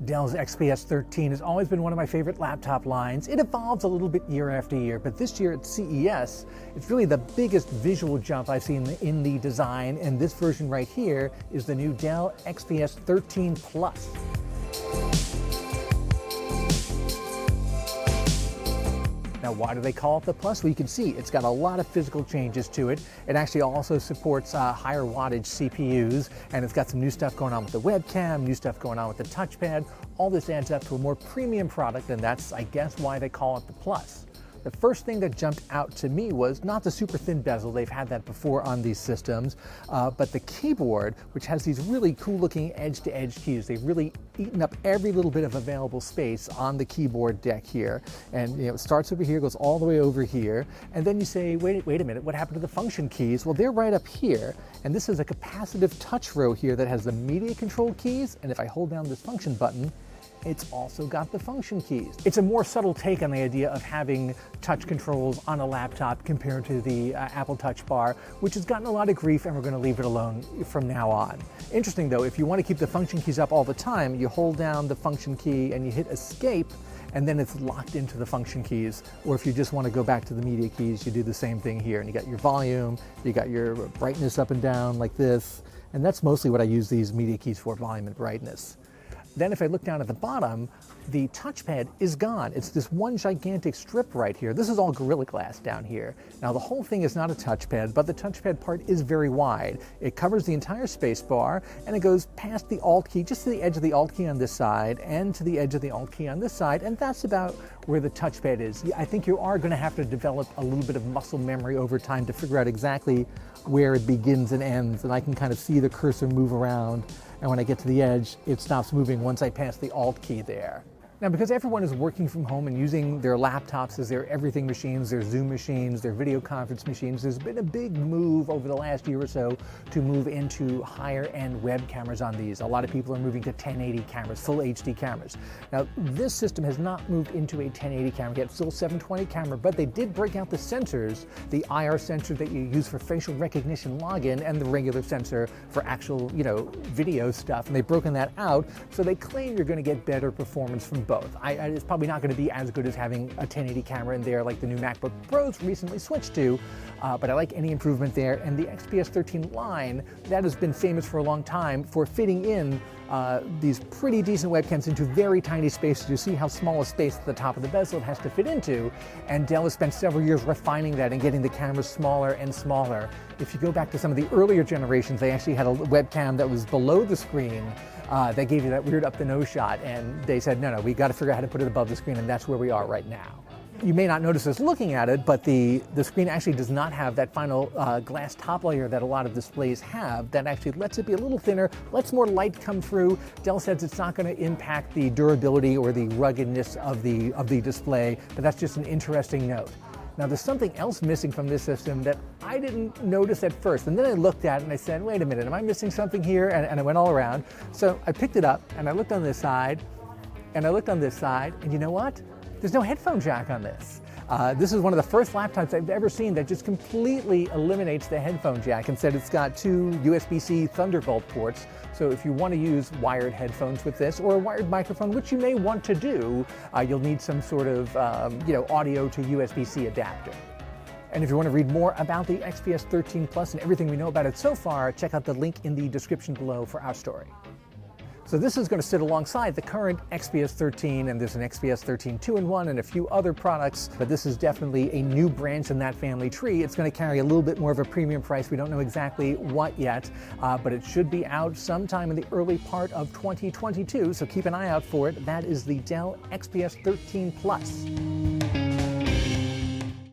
Dell's XPS 13 has always been one of my favorite laptop lines. It evolves a little bit year after year, but this year at CES, it's really the biggest visual jump I've seen in the design, and this version right here is the new Dell XPS 13 Plus. Now, why do they call it the Plus? Well, you can see it's got a lot of physical changes to it. It actually also supports higher wattage CPUs, and it's got some new stuff going on with the webcam, new stuff going on with the touchpad. All this adds up to a more premium product, and that's, I guess, why they call it the Plus. The first thing that jumped out to me was not the super thin bezel, they've had that before on these systems, but the keyboard, which has these really cool looking edge-to-edge keys. They've really eaten up every little bit of available space on the keyboard deck here. And it starts over here, goes all the way over here, and then you say, wait a minute, what happened to the function keys? Well, they're right up here, and this is a capacitive touch row here that has the media control keys, and if I hold down this function button, it's also got the function keys. It's a more subtle take on the idea of having touch controls on a laptop compared to the Apple Touch Bar, which has gotten a lot of grief, and we're going to leave it alone from now on. Interesting though, if you want to keep the function keys up all the time, you hold down the function key and you hit escape, and then it's locked into the function keys. Or if you just want to go back to the media keys, you do the same thing here, and you got your volume, you got your brightness up and down like this, and that's mostly what I use these media keys for, volume and brightness. Then if I look down at the bottom, the touchpad is gone. It's this one gigantic strip right here. This is all Gorilla Glass down here. Now the whole thing is not a touchpad, but the touchpad part is very wide. It covers the entire space bar, and it goes past the Alt key, just to the edge of the Alt key on this side, and to the edge of the Alt key on this side, and that's about where the touchpad is. I think you are going to have to develop a little bit of muscle memory over time to figure out exactly where it begins and ends, and I can kind of see the cursor move around. And when I get to the edge, it stops moving once I pass the Alt key there. Now, because everyone is working from home and using their laptops as their everything machines, their Zoom machines, their video conference machines, there's been a big move over the last year or so to move into higher end web cameras on these. A lot of people are moving to 1080 cameras, full HD cameras. Now, this system has not moved into a 1080 camera yet, still 720 camera, but they did break out the sensors, the IR sensor that you use for facial recognition login, and the regular sensor for actual, video stuff, and they've broken that out, so they claim you're going to get better performance from both. It's probably not going to be as good as having a 1080 camera in there like the new MacBook Pros recently switched to, but I like any improvement there. And the XPS 13 line, that has been famous for a long time for fitting in these pretty decent webcams into very tiny spaces. You see how small a space at the top of the bezel it has to fit into, and Dell has spent several years refining that and getting the cameras smaller and smaller. If you go back to some of the earlier generations, they actually had a webcam that was below the screen that gave you that weird up the nose shot, and they said, no, we got to figure out how to put it above the screen, and that's where we are right now. You may not notice this looking at it, but the screen actually does not have that final glass top layer that a lot of displays have. That actually lets it be a little thinner, lets more light come through. Dell says it's not going to impact the durability or the ruggedness of the display, but that's just an interesting note. Now, there's something else missing from this system that I didn't notice at first, and then I looked at it and I said, wait a minute, am I missing something here? And I went all around. So I picked it up and I looked on this side, and I looked on this side, and you know what? There's no headphone jack on this. This is one of the first laptops I've ever seen that just completely eliminates the headphone jack. Instead, it's got two USB-C Thunderbolt ports. So if you want to use wired headphones with this, or a wired microphone, which you may want to do, you'll need some sort of audio to USB-C adapter. And if you want to read more about the XPS 13 Plus and everything we know about it so far, check out the link in the description below for our story. So this is going to sit alongside the current XPS 13, and there's an XPS 13 2-in-1 and a few other products, but this is definitely a new branch in that family tree. It's going to carry a little bit more of a premium price. We don't know exactly what yet, but it should be out sometime in the early part of 2022, so keep an eye out for it. That is the Dell XPS 13 Plus.